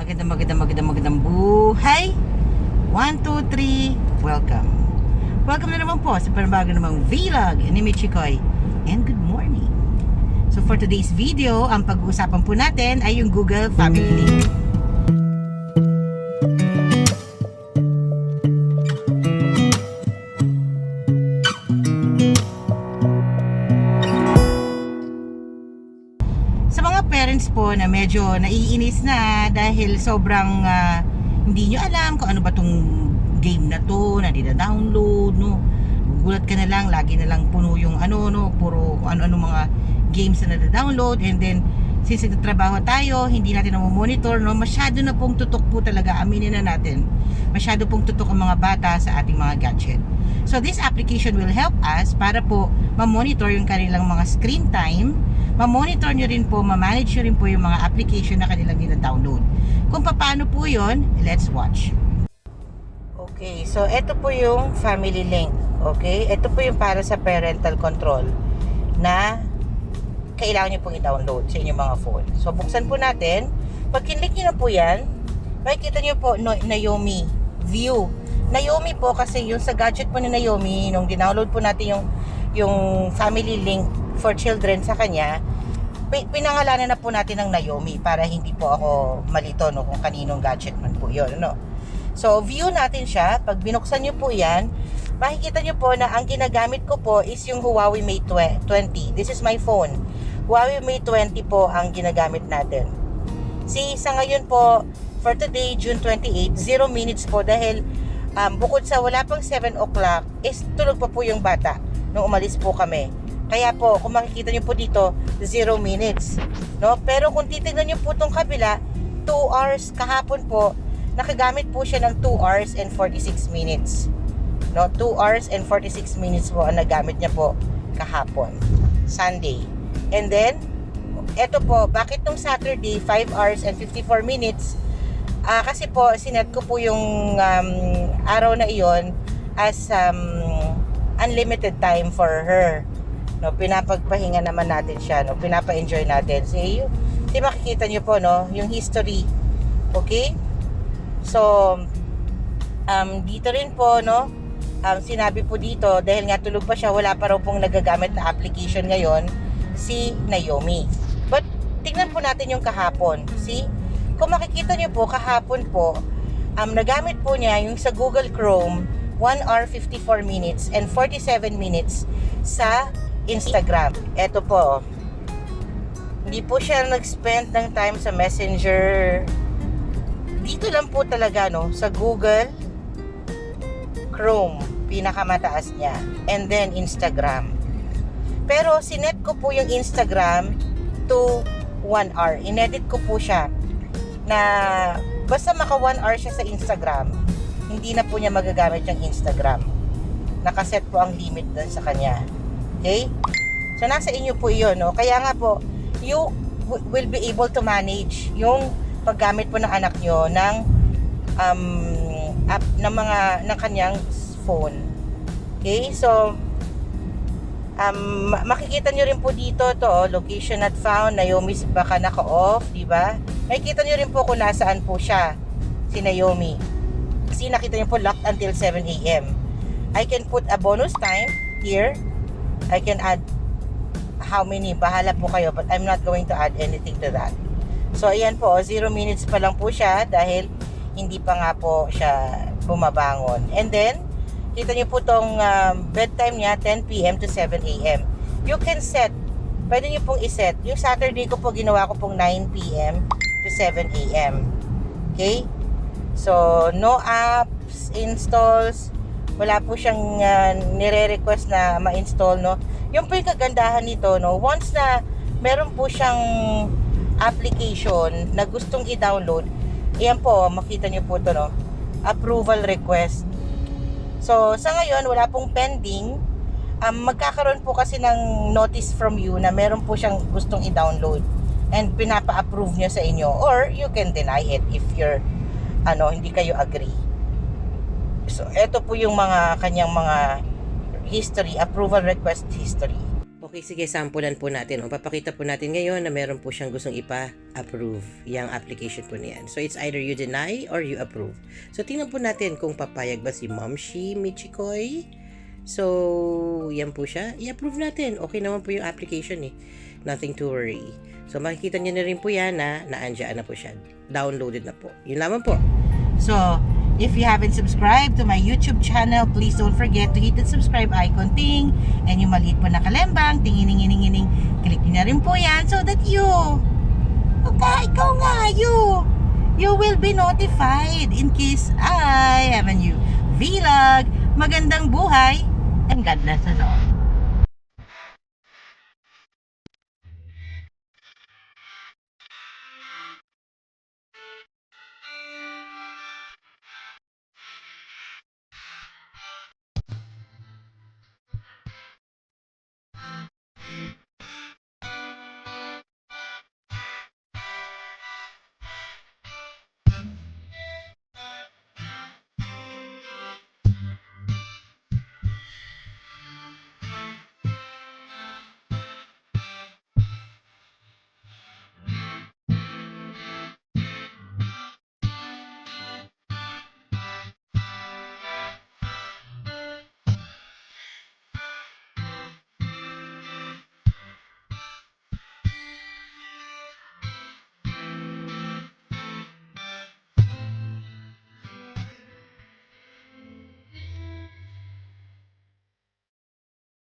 Magandang buhay. 1, 2, 3. Welcome. Welcome na naman po sa panabago namang vlog ni Michikoy. And good morning. So for today's video, ang pag-uusapan po natin ay yung Google Family Link. Parents po na medyo naiinis na dahil sobrang hindi nyo alam kung ano ba tong game na to na dina-download, no? Gulat ka na lang, lagi na lang puno yung puro kung ano-ano mga games na nada-download, and then since nagtatrabaho tayo, hindi natin na-monitor, no? Masyado na pong tutok po talaga, aminin na natin. Masyado pong tutok ang mga bata sa ating mga gadget. So this application will help us para po ma-monitor yung kanilang mga screen time, ma-monitor nyo rin po, ma-manage nyo rin po yung mga application na kanilang nila-download. Kung paano po yun, let's watch. Okay, so ito po yung Family Link. Okay, ito po yung para sa parental control na kailangan nyo pong i-download sa inyong mga phone. So buksan po natin. Pag kinlik nyo na po yan, makikita nyo po Naomi View. Naomi po kasi yung sa gadget po ni Naomi, nung dinownload po natin yung Family Link for children sa kanya, pinangalanan na po natin ng Naomi para hindi po ako malito, no, kung kaninong gadget man po yun, no? So view natin siya. Pag binuksan nyo po yan, makikita nyo po na ang ginagamit ko po is yung Huawei Mate 20. This is my phone. Huawei Mate 20 po ang ginagamit natin. See, sa ngayon po, for today, June 28, 0 minutes po dahil bukod sa wala pang 7 o'clock, is tulog pa po yung bata nung umalis po kami. Kaya po, kung makikita nyo po dito, 0 minutes. No? Pero kung titignan nyo po itong kabila, 2 hours kahapon po, nakagamit po siya ng 2 hours and 46 minutes. No? 2 hours and 46 minutes po ang nagamit niya po kahapon. Sunday. And then, eto po, bakit nung Saturday, 5 hours and 54 minutes? Kasi po, sinet ko po yung araw na iyon as unlimited time for her. No, pinapagpahinga naman natin siya, no, pinapa-enjoy natin. See, makikita niyo po, no, yung history. Okay? So, dito rin po, no, sinabi po dito, dahil nga tulog pa siya, wala pa raw pong nagagamit na application ngayon, si Naomi. But, tingnan po natin yung kahapon. See? Kung makikita niyo po, kahapon po, nagamit po niya yung sa Google Chrome, 1 hour 54 minutes and 47 minutes sa Instagram. Ito po. Hindi po siya nag-spend ng time sa Messenger. Dito lang po talaga, no, sa Google Chrome, pinakamataas niya. And then Instagram. Pero sinet ko po yung Instagram to 1 hour. Inedit ko po siya na basta maka 1 hour siya sa Instagram, hindi na po niya magagamit yung Instagram. Nakaset po ang limit dun sa kanya. Okay? So, nasa inyo po yun, no? Kaya nga po, you will be able to manage yung paggamit po ng anak nyo ng app ng kanyang phone. Okay? So, makikita nyo rin po dito to, location not found, Naomi baka naka-off, diba? Makikita nyo rin po kung nasaan po siya, si Naomi. Kasi nakita nyo po locked until 7 a.m. I can put a bonus time here. I can add how many, bahala po kayo, but I'm not going to add anything to that. So ayan po, 0 minutes pa lang po siya dahil hindi pa nga po siya bumabangon. And then kita niyo po tong bedtime niya, 10 p.m. to 7 a.m. You can set, pwede niyo pong iset. Yung Saturday ko po, ginawa ko pong 9 p.m. to 7 a.m. Okay? So no apps, installs, wala po siyang nire-request na ma-install, no. Yung po yung kagandahan nito, no, once na meron po siyang application na gustong i-download, ayan po, makita niyo po to, no, approval request. So sa ngayon wala pong pending. Magkakaroon po kasi ng notice from you na meron po siyang gustong i-download and pinapa-approve niyo sa inyo, or you can deny it if you're hindi kayo agree. So, ito po yung mga kanyang mga history, approval request history. Okay, sige, sampulan po natin. O, papakita po natin ngayon na meron po siyang gustong ipa-approve yung application po niyan. So, it's either you deny or you approve. So, tingnan po natin kung papayag ba si Momshi Michikoy. So, yan po siya. I-approve natin. Okay naman po yung application eh. Nothing to worry. So, makikita niyo na rin po yan na naandyan na po siya. Downloaded na po. Yun lamang po. So, if you haven't subscribed to my YouTube channel, please don't forget to hit the subscribe icon ting. And yung maliit po na kalembang, tingining-ining-ining. Click nyo na rin po yan so that you, ikaw nga, you will be notified in case I have a new vlog. Magandang buhay and God bless us all.